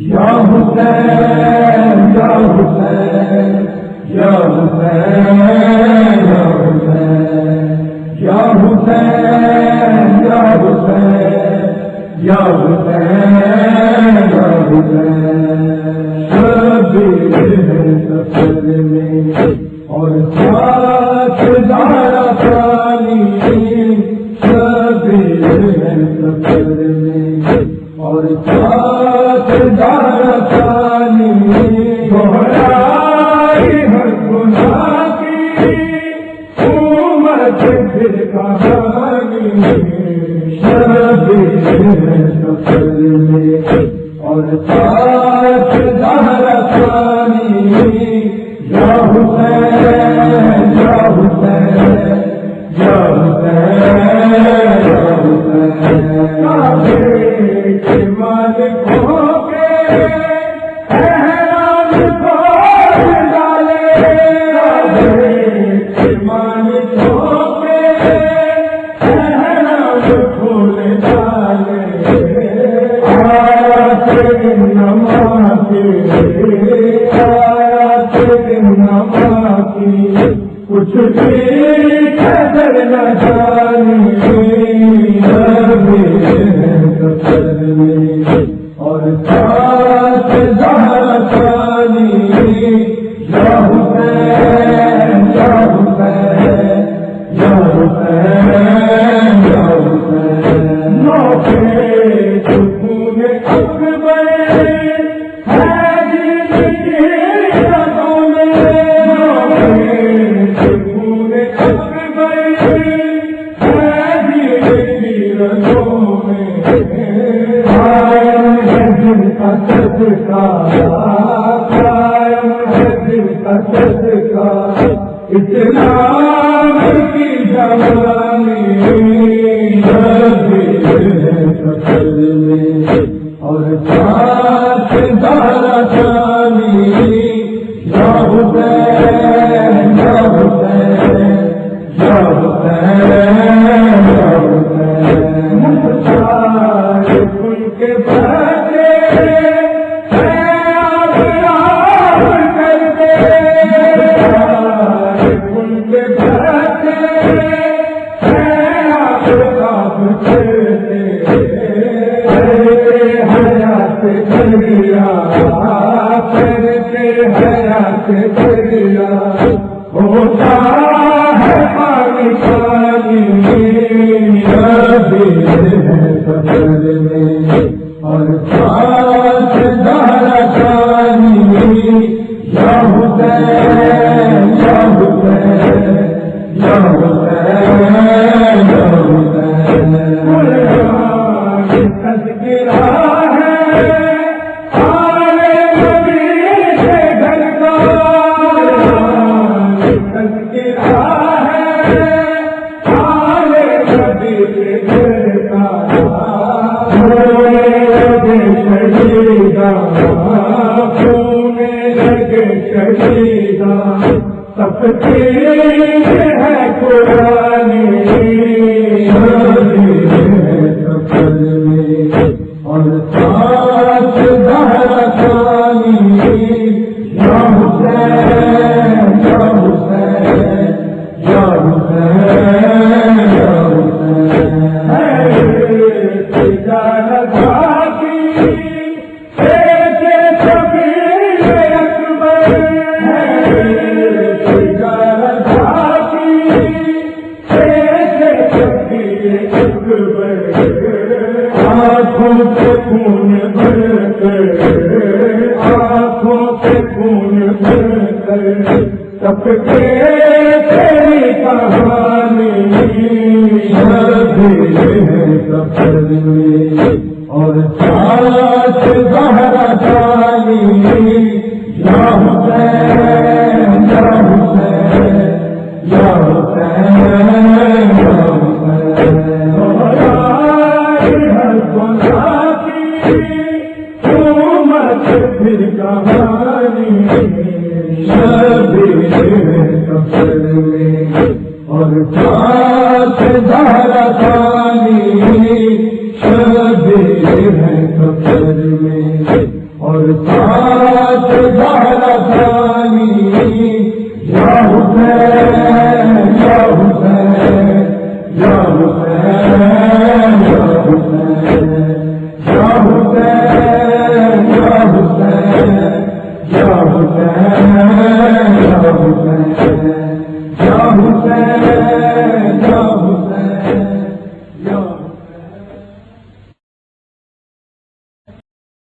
یا حسین یا حسین یا حسین یا حسین یا حسین یا حسین یا حسین شبیر سفر میں اور ساتھ دارا پانی شبیر سفر میں اور ساتھ دارا پانی دوہرائی ہر گناہ کی امت پھر کہانی شبیر سفر میں اور ساتھ دارا پانی یا حسین یا حسین یا حسین کے مالک ہو کے احرام کھول ڈالے کے مالک ہو کے احرام کھول ڈالے آیات نمازی آیات نمازی کچھ بھی قدر نہ جانی اور ساتھ زہرا پانی یا حسین یا حسین یا حسین یا حسین نوکے سکون اکبر ہے جن کی یادوں میں نوکے سکون اکبر ہے جن کی یادوں میں دل کا صدقہ قائم ہے دل کا صدقہ اسلام کی جوانی سفر میں اور ساتھ دارا پانی یا حسین یا حسین یا حسین یا حسین ان کے بچے ہوتا ہے پانی پانی سفر میں اور ساتھ دارا پانی یا حسین یا حسین یا حسین یا حسین تذکرہ ہے سب تیز ہے قرآن سفر میں اور ساتھ دارا پانی یا حسین یا حسین یا حسین یا آنکھوں سے خون بھر کر آنکھوں سے خون بھر کر سب کے تیری کہانی سفر میں اور ساتھ زہرا پانی یا حسین یا حسین یا حسین یا پھر کہانی شبیر سفر میں اور ساتھ زہرا پانی شبیر سفر میں اور ساتھ زہرا ثانی یا حسین یا حسین یا حسین یا حسین یا حسین یا حسین یا حسین یا حسین یا حسین یا حسین